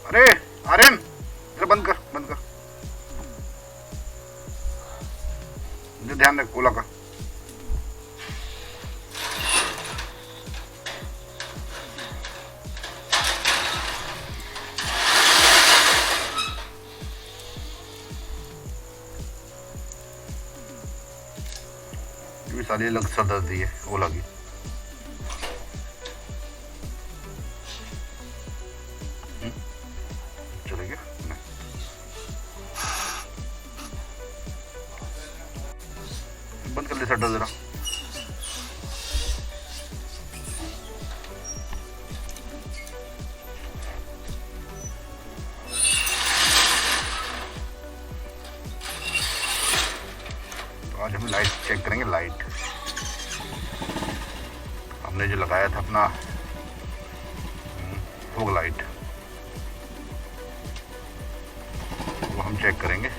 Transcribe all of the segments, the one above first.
अरे आर्यन इधर बंद कर बंद कर, मुझे ध्यान रख ओला का। ये सारी अलग सरदर्दी है ओला की। चलेगा बंद कर ले शटर जरा। तो आज हम लाइट चेक करेंगे। लाइट हमने जो लगाया था अपना फोग लाइट, वो हम चेक करेंगे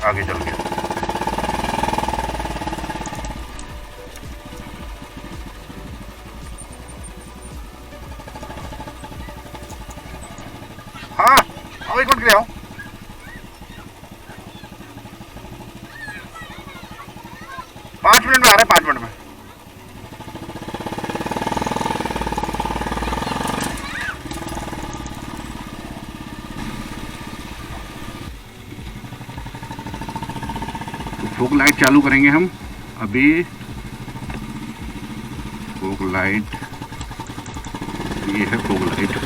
आगे चल के। हाँ आओ एक मिनट के लिए आओ। पाँच मिनट में आ रहे, 5 मिनट में। फोक लाइट चालू करेंगे हम अभी। फोक लाइट, ये है फोक लाइट।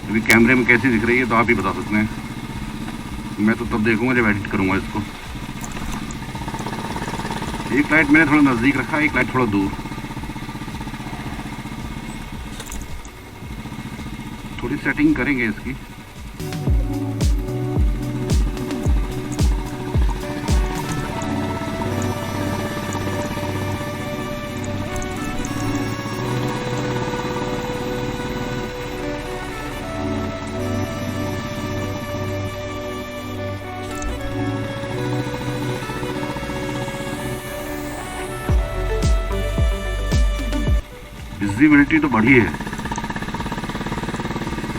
अभी कैमरे में कैसी दिख रही है तो आप ही बता सकते हैं। मैं तो तब देखूंगा जब एडिट करूंगा इसको। एक लाइट मैंने थोड़ा नज़दीक रखा, एक लाइट थोड़ा दूर। थोड़ी सेटिंग करेंगे इसकी। विजिबिलिटी तो बढ़ी है,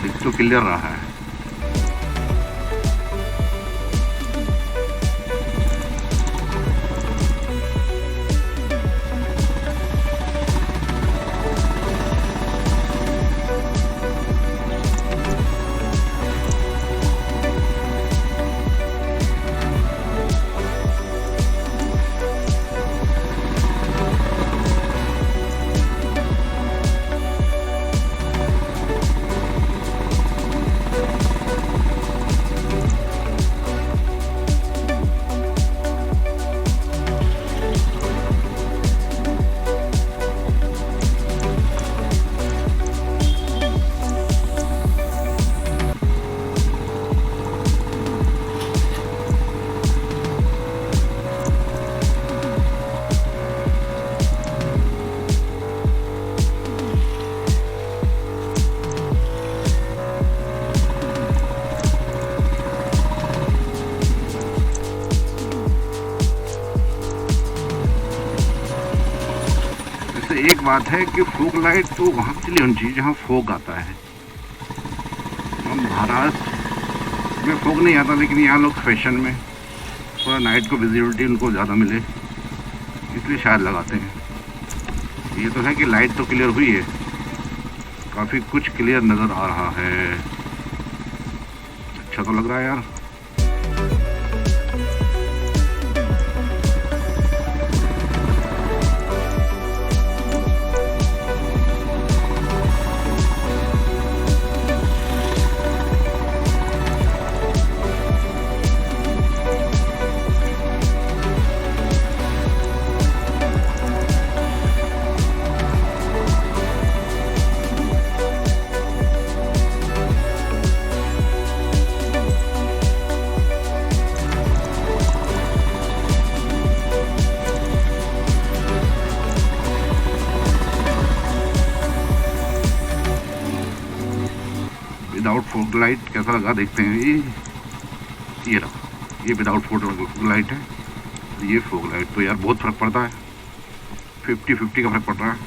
दिख तो क्लियर रहा है। एक बात है कि फोक लाइट तो वहाँ के लिए होनी चाहिए जहाँ फोक आता है। हम महाराष्ट्र में फोक नहीं आता, लेकिन यहाँ लोग फैशन में थोड़ा नाइट को विजिबिलिटी उनको ज़्यादा मिले इसलिए शायद लगाते हैं। ये तो है कि लाइट तो क्लियर हुई है, काफ़ी कुछ क्लियर नज़र आ रहा है। अच्छा तो लग रहा है यार। विदाउट फोक लाइट कैसा लगा देखते हैं। ये रहा, ये विदाउट फोक लाइट है, ये फोक लाइट। तो यार बहुत फर्क पड़ता है, 50-50 का फर्क पड़ रहा है।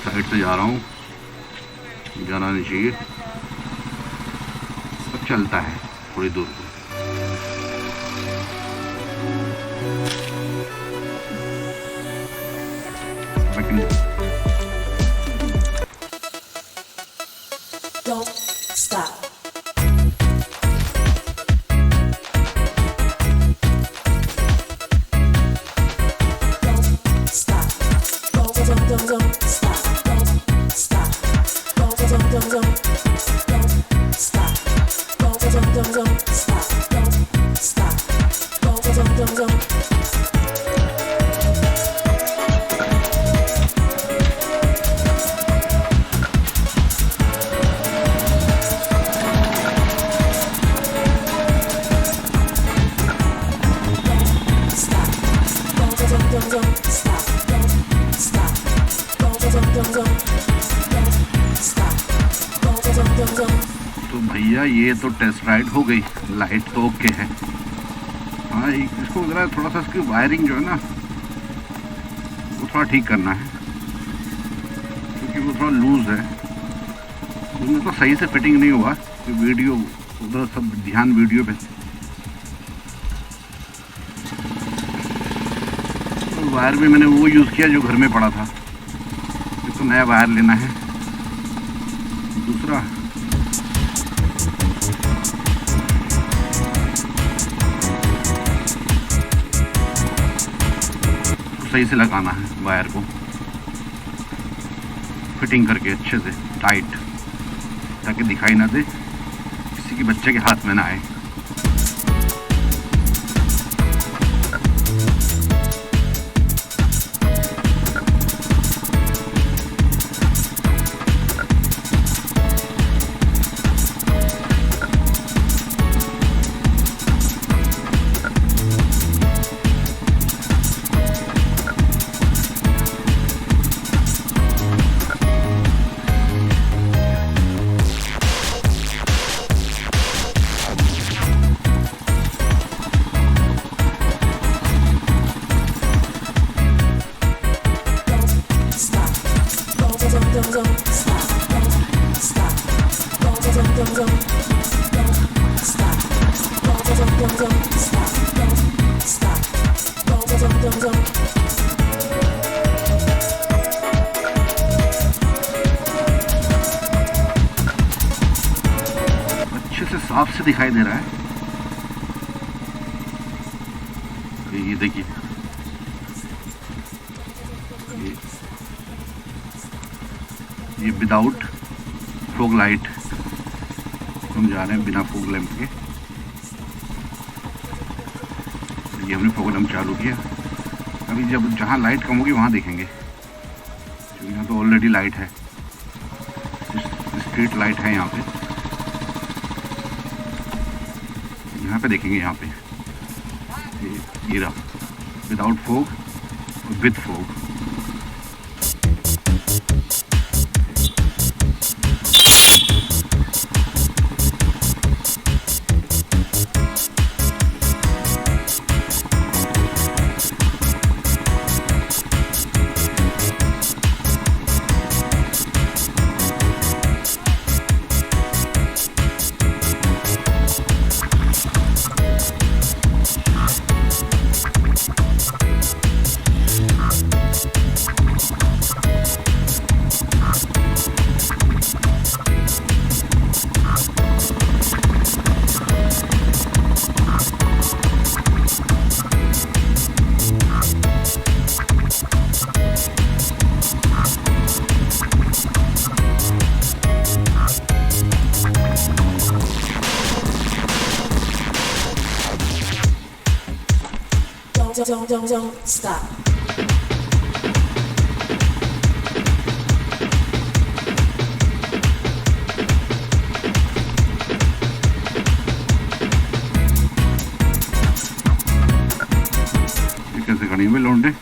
साइड से जा रहा हूँ, जाना नहीं चाहिए, अब चलता है थोड़ी दूर को। तो भैया ये तो टेस्ट राइड हो गई, लाइट तो ओके है। हाँ, इसको ज़रा थोड़ा सा इसकी वायरिंग जो है ना वो थोड़ा ठीक करना है, क्योंकि वो थोड़ा लूज़ है, उसमें तो सही से फिटिंग नहीं हुआ। वीडियो उधर सब ध्यान वीडियो पे। तो वायर भी मैंने वो यूज़ किया जो घर में पड़ा था, तो नया वायर लेना है। दूसरा सही से लगाना है वायर को, फिटिंग करके अच्छे से टाइट, ताकि दिखाई ना दे, किसी के बच्चे के हाथ में ना आए। अच्छे से साफ से दिखाई दे रहा है। ये देखिए, ये विदाउट फॉग लाइट, हम जा रहे हैं बिना फॉग लैंप के। ये हमने फॉग लैंप चालू किया। अभी जब जहाँ लाइट कम होगी वहाँ देखेंगे, क्योंकि यहाँ तो ऑलरेडी लाइट है, स्ट्रीट लाइट है यहाँ पे। यहाँ पे देखेंगे, यहाँ पे ये रहा, विदाउट फॉग और विद फॉग। Don't stop. कैसे खड़ी हुई लौंडे।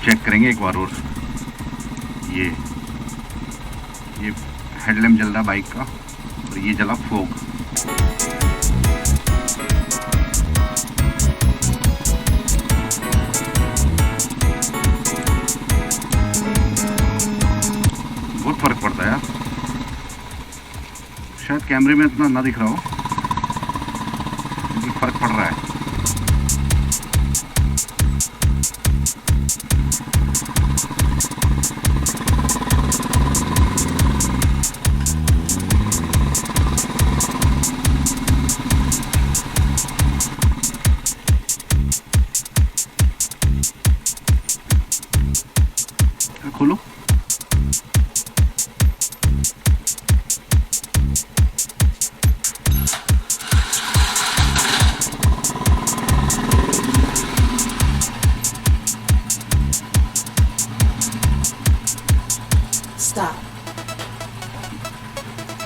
चेक करेंगे एक बार और। ये हेडलैम्प जल रहा बाइक का और ये जला फोग। बहुत फर्क पड़ता है यार, शायद कैमरे में इतना ना दिख रहा हो लेकिन फर्क पड़ रहा है। खोलो। Stop.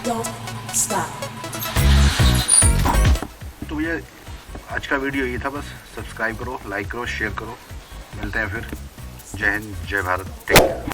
Don't stop. तो भैया आज का वीडियो ये था, बस सब्सक्राइब करो, लाइक करो, शेयर करो। मिलते हैं फिर। जय हिंद, जय भारत, टेक केयर।